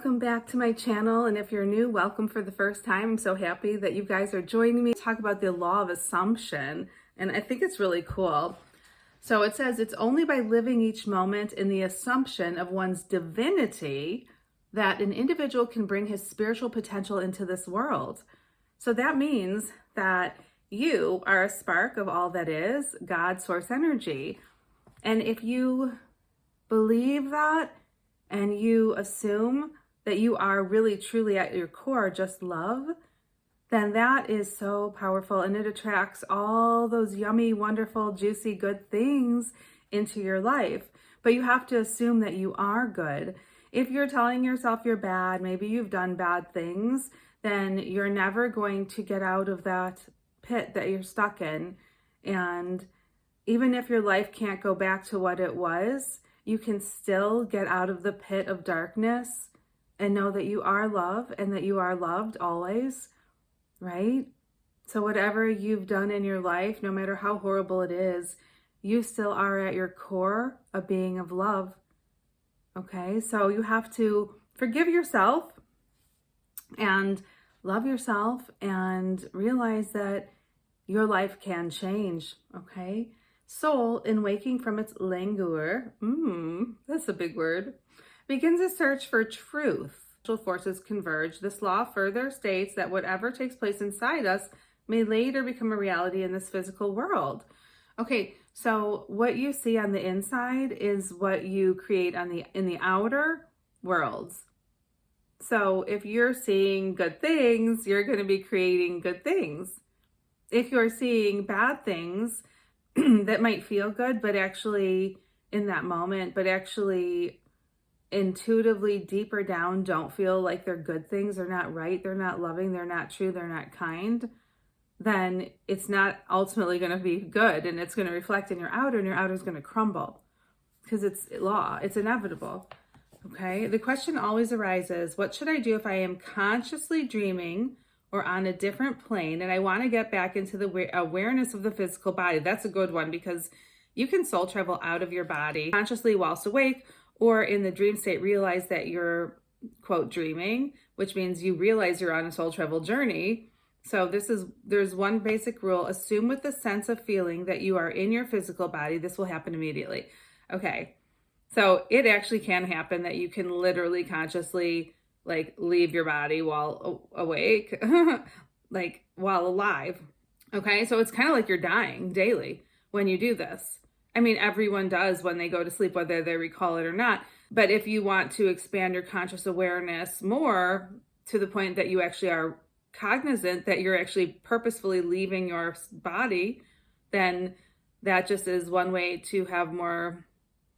welcome back to my channel. And if you're new, welcome for the first time. I'm so happy that you guys are joining me to talk about the law of assumption. And I think it's really cool. So it says it's only by living each moment in the assumption of one's divinity that an individual can bring his spiritual potential into this world. So that means that you are a spark of all that is, God, source energy. And if you believe that, and you assume that you are really truly at your core just love, then that is so powerful, and it attracts all those yummy, wonderful, juicy, good things into your life. But you have to assume that you are good. If you're telling yourself you're bad, maybe you've done bad things, then you're never going to get out of that pit that you're stuck in. And even if your life can't go back to what it was, you can still get out of the pit of darkness and know that you are love and that you are loved always, right? So whatever you've done in your life, no matter how horrible it is, you still are at your core a being of love, okay? So you have to forgive yourself and love yourself and realize that your life can change, okay? Soul, in waking from its languor, that's a big word, begins a search for truth. Forces converge. This law further states that whatever takes place inside us may later become a reality in this physical world. Okay, so what you see on the inside is what you create in the outer worlds. So if you're seeing good things, you're going to be creating good things. If you're seeing bad things, that might feel good, but actually in that moment, but actually intuitively deeper down don't feel like they're good things, they're not right, they're not loving, they're not true, they're not kind, then it's not ultimately going to be good, and it's going to reflect in your outer, and your outer is going to crumble because it's law, it's inevitable. Okay, the question always arises, what should I do if I am consciously dreaming or on a different plane, and I want to get back into the awareness of the physical body? That's a good one, because you can soul travel out of your body consciously whilst awake, or in the dream state realize that you're, quote, dreaming, which means you realize you're on a soul travel journey. So there's one basic rule: assume with the sense of feeling that you are in your physical body. This will happen immediately. Okay, so it actually can happen that you can literally consciously leave your body while awake, like while alive. Okay, so it's kind of like you're dying daily when you do this. I mean, everyone does when they go to sleep, whether they recall it or not. But if you want to expand your conscious awareness more to the point that you actually are cognizant that you're actually purposefully leaving your body, then that just is one way to have more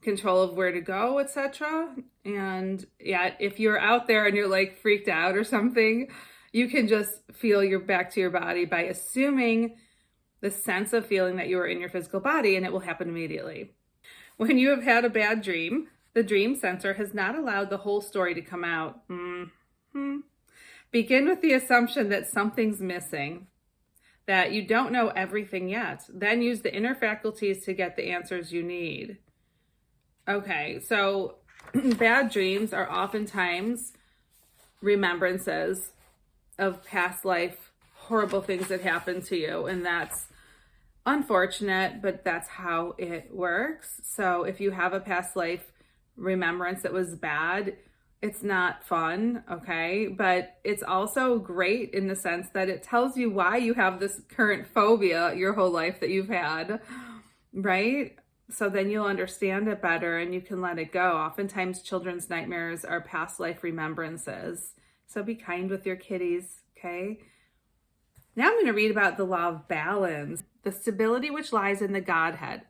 control of where to go, etc. And yeah, if you're out there and you're like freaked out or something, you can just feel you're back to your body by assuming the sense of feeling that you are in your physical body, and it will happen immediately. When you have had a bad dream, the dream censor has not allowed the whole story to come out. Begin with the assumption that something's missing, that you don't know everything yet. Then use the inner faculties to get the answers you need. Okay, so bad dreams are oftentimes remembrances of past life, horrible things that happened to you, and that's unfortunate, but that's how it works. So if you have a past life remembrance that was bad, it's not fun, okay? But it's also great in the sense that it tells you why you have this current phobia your whole life that you've had, right? So then you'll understand it better and you can let it go. Oftentimes children's nightmares are past life remembrances. So be kind with your kitties, okay? Now I'm going to read about the law of balance, the stability which lies in the Godhead.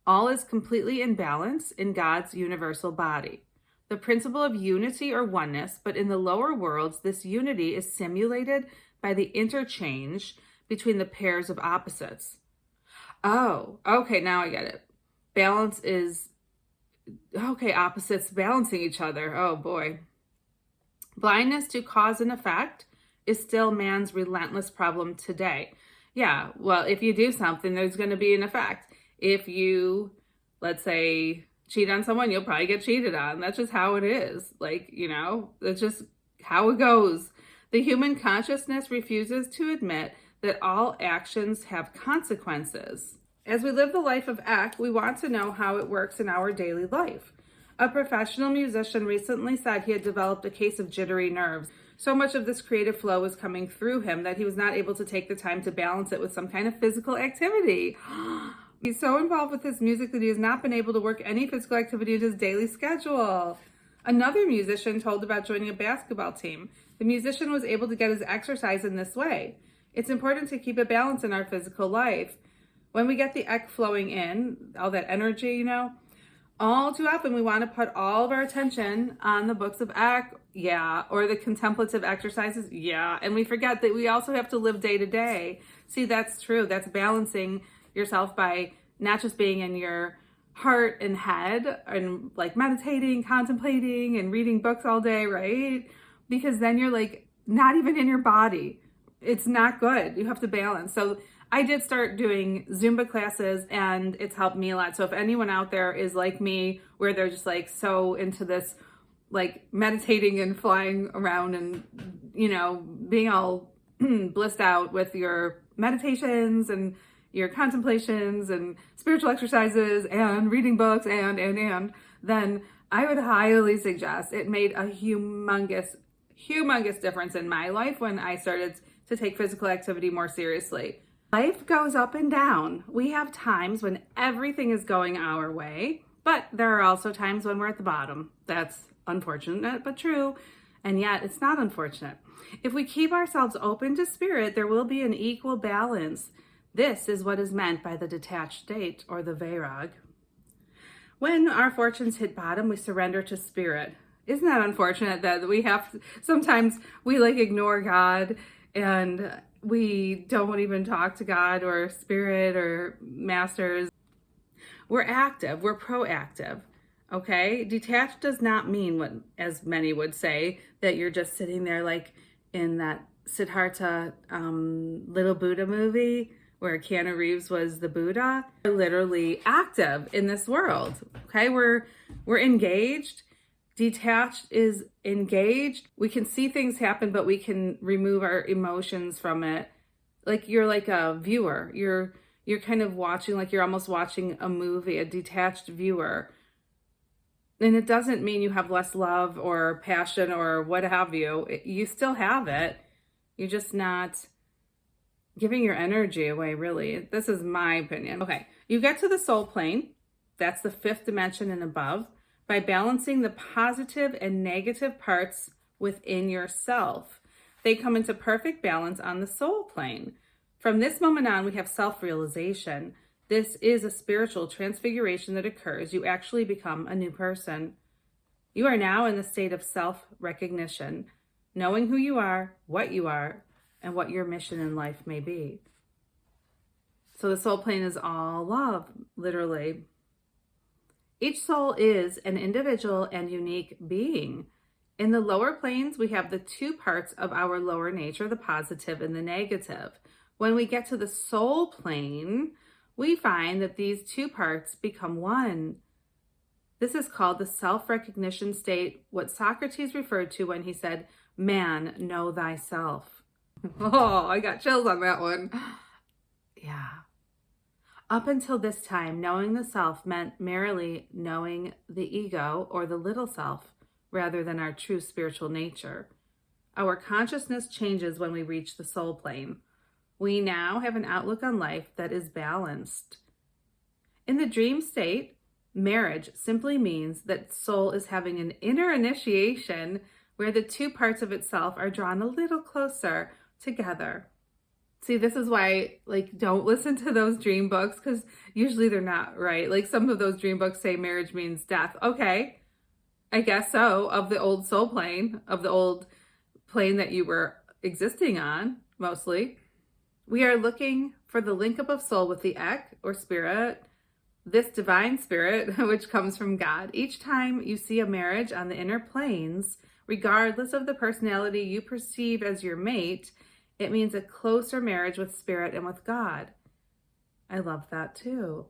All is completely in balance in God's universal body. The principle of unity or oneness, but in the lower worlds, this unity is simulated by the interchange between the pairs of opposites. Oh, okay, now I get it. Balance is, okay, opposites balancing each other. Oh boy. Blindness to cause and effect is still man's relentless problem today. Yeah, well, if you do something, there's going to be an effect. If you, let's say, cheat on someone, you'll probably get cheated on. That's just how it is. Like, that's just how it goes. The human consciousness refuses to admit that all actions have consequences. As we live the life of Ek, we want to know how it works in our daily life. A professional musician recently said he had developed a case of jittery nerves. So much of this creative flow was coming through him that he was not able to take the time to balance it with some kind of physical activity. He's so involved with his music that he has not been able to work any physical activity in his daily schedule. Another musician told about joining a basketball team. The musician was able to get his exercise in this way. It's important to keep a balance in our physical life. When we get the Ek flowing in, all that energy, all too often we want to put all of our attention on the books of Ek, or the contemplative exercises, and we forget that we also have to live day to day. See, that's true. That's balancing yourself by not just being in your heart and head and like meditating, contemplating, and reading books all day, right? Because then you're like not even in your body. It's not good. You have to balance. So I did start doing Zumba classes and it's helped me a lot. So if anyone out there is like me, where they're just like so into this, like meditating and flying around and, being all blissed out with your meditations and your contemplations and spiritual exercises and reading books and, then I would highly suggest. It made a humongous difference in my life when I started to take physical activity more seriously. Life goes up and down. We have times when everything is going our way, but there are also times when we're at the bottom. That's unfortunate, but true. And yet it's not unfortunate. If we keep ourselves open to spirit, there will be an equal balance. This is what is meant by the detached state or the Vairag. When our fortunes hit bottom, we surrender to spirit. Isn't that unfortunate that we sometimes we ignore God and we don't even talk to God or spirit or masters. We're active, we're proactive, okay? Detached does not mean what, as many would say, that you're just sitting there like in that Siddhartha Little Buddha movie where Keanu Reeves was the Buddha. We're literally active in this world, okay? We're engaged. Detached is engaged. We can see things happen, but we can remove our emotions from it. Like you're like a viewer. You're kind of watching, like you're almost watching a movie, a detached viewer. And it doesn't mean you have less love or passion or what have you. You still have it. You're just not giving your energy away, really. This is my opinion. Okay, you get to the soul plane. That's the 5th dimension and above, by balancing the positive and negative parts within yourself. They come into perfect balance on the soul plane. From this moment on, we have self-realization. This is a spiritual transfiguration that occurs. You actually become a new person. You are now in the state of self-recognition, knowing who you are, and what your mission in life may be. So the soul plane is all love, literally. Each soul is an individual and unique being. In the lower planes, we have the 2 parts of our lower nature, the positive and the negative. When we get to the soul plane, we find that these 2 parts become one. This is called the self-recognition state, what Socrates referred to when he said, "Man, know thyself." Oh, I got chills on that one. Yeah. Up until this time, knowing the self meant merely knowing the ego or the little self, rather than our true spiritual nature. Our consciousness changes when we reach the soul plane. We now have an outlook on life that is balanced. In the dream state, marriage simply means that soul is having an inner initiation where the 2 parts of itself are drawn a little closer together. See, this is why, don't listen to those dream books, because usually they're not right. Like, some of those dream books say marriage means death. Okay, I guess so, of the old soul plane, of the old plane that you were existing on, mostly. We are looking for the link-up of soul with the Ek, or spirit, this divine spirit, which comes from God. Each time you see a marriage on the inner planes, regardless of the personality you perceive as your mate, it means a closer marriage with spirit and with God. I love that too.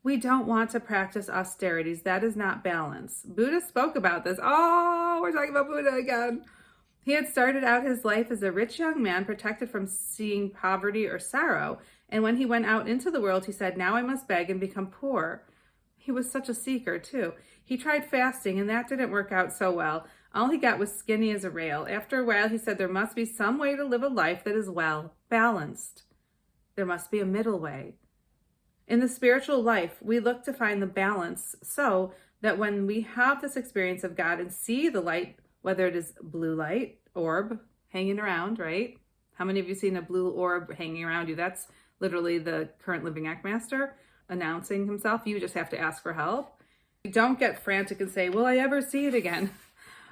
We don't want to practice austerities. That is not balance. Buddha spoke about this. Oh, we're talking about Buddha again. He had started out his life as a rich young man protected from seeing poverty or sorrow. And when he went out into the world, he said, now I must beg and become poor. He was such a seeker too. He tried fasting and that didn't work out so well. All he got was skinny as a rail. After a while, he said there must be some way to live a life that is well balanced. There must be a middle way. In the spiritual life, we look to find the balance so that when we have this experience of God and see the light, whether it is blue light, orb hanging around, right? How many of you seen a blue orb hanging around you? That's literally the current living Eckmaster announcing himself. You just have to ask for help. Don't get frantic and say, will I ever see it again?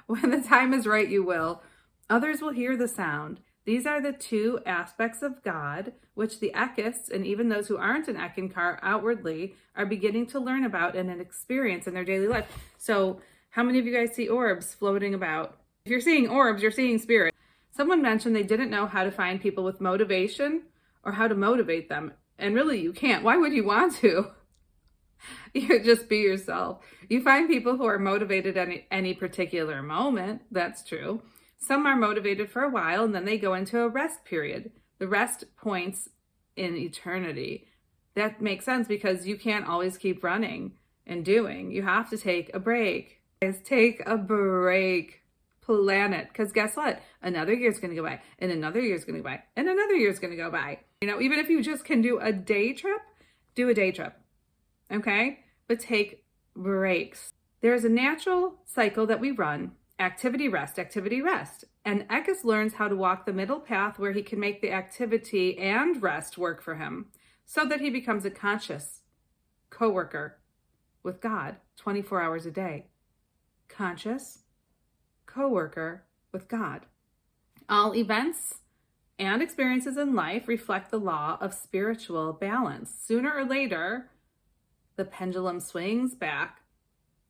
When the time is right, you will. Others will hear the sound. These are the two aspects of God, which the Eckists and even those who aren't an Eckankar outwardly are beginning to learn about and experience in their daily life. So how many of you guys see orbs floating about? If you're seeing orbs, you're seeing spirit. Someone mentioned they didn't know how to find people with motivation or how to motivate them. And really, you can't. Why would you want to? You just be yourself. You find people who are motivated at any particular moment. That's true. Some are motivated for a while and then they go into a rest period. The rest points in eternity. That makes sense because you can't always keep running and doing. You have to take a break. Guys, take a break. Plan it. Because guess what? Another year's going to go by and another year's going to go by and another year's going to go by. You know, even if you just can do a day trip, do a day trip. Okay? But take breaks. There's a natural cycle that we run. Activity, rest, activity, rest. And Eckes learns how to walk the middle path where he can make the activity and rest work for him so that he becomes a conscious co-worker with God 24 hours a day. Conscious co-worker with God. All events and experiences in life reflect the law of spiritual balance. Sooner or later, the pendulum swings back.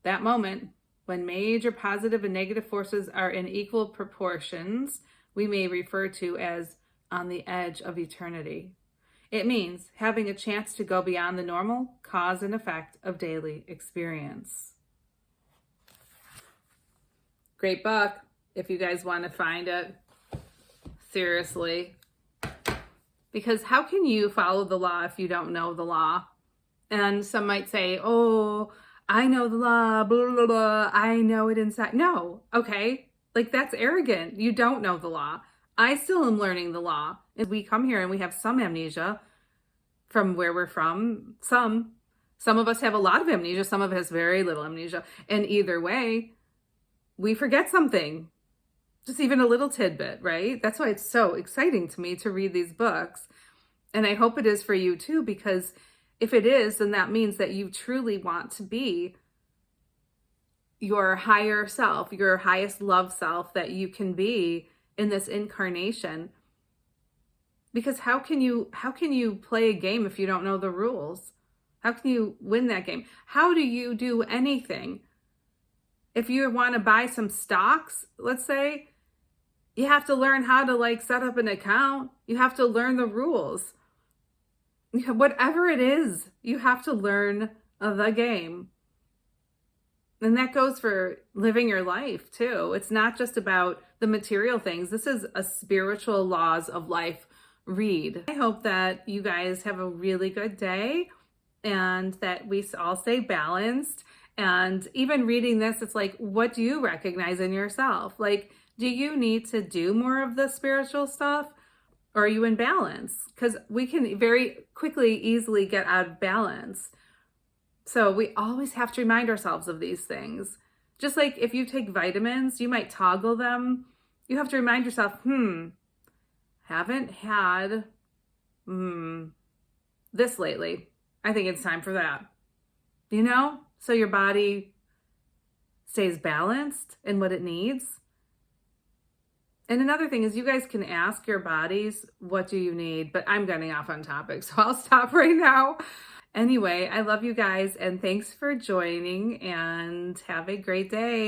That moment, when major positive and negative forces are in equal proportions, we may refer to as on the edge of eternity. It means having a chance to go beyond the normal cause and effect of daily experience. Great book, if you guys want to find it. Seriously. Because how can you follow the law if you don't know the law? And some might say, oh, I know the law, blah, blah, blah, I know it inside. No, okay. Like that's arrogant. You don't know the law. I still am learning the law. And we come here and we have some amnesia from where we're from. Some of us have a lot of amnesia. Some of us very little amnesia. And either way, we forget something. Just even a little tidbit, right? That's why it's so exciting to me to read these books. And I hope it is for you too, because if it is, then that means that you truly want to be your higher self, your highest love self that you can be in this incarnation. Because how can you play a game if you don't know the rules? How can you win that game? How do you do anything? If you want to buy some stocks, let's say, you have to learn how to set up an account. You have to learn the rules. Whatever it is, you have to learn the game. And that goes for living your life too. It's not just about the material things. This is a spiritual laws of life read. I hope that you guys have a really good day and that we all stay balanced. And even reading this, it's like, what do you recognize in yourself? Like, do you need to do more of the spiritual stuff? Or are you in balance? Because we can very quickly, easily get out of balance. So we always have to remind ourselves of these things. Just like if you take vitamins, you might toggle them. You have to remind yourself, haven't had this lately. I think it's time for that. You know? So your body stays balanced in what it needs. And another thing is you guys can ask your bodies, what do you need? But I'm getting off on topic, so I'll stop right now. Anyway, I love you guys and thanks for joining and have a great day.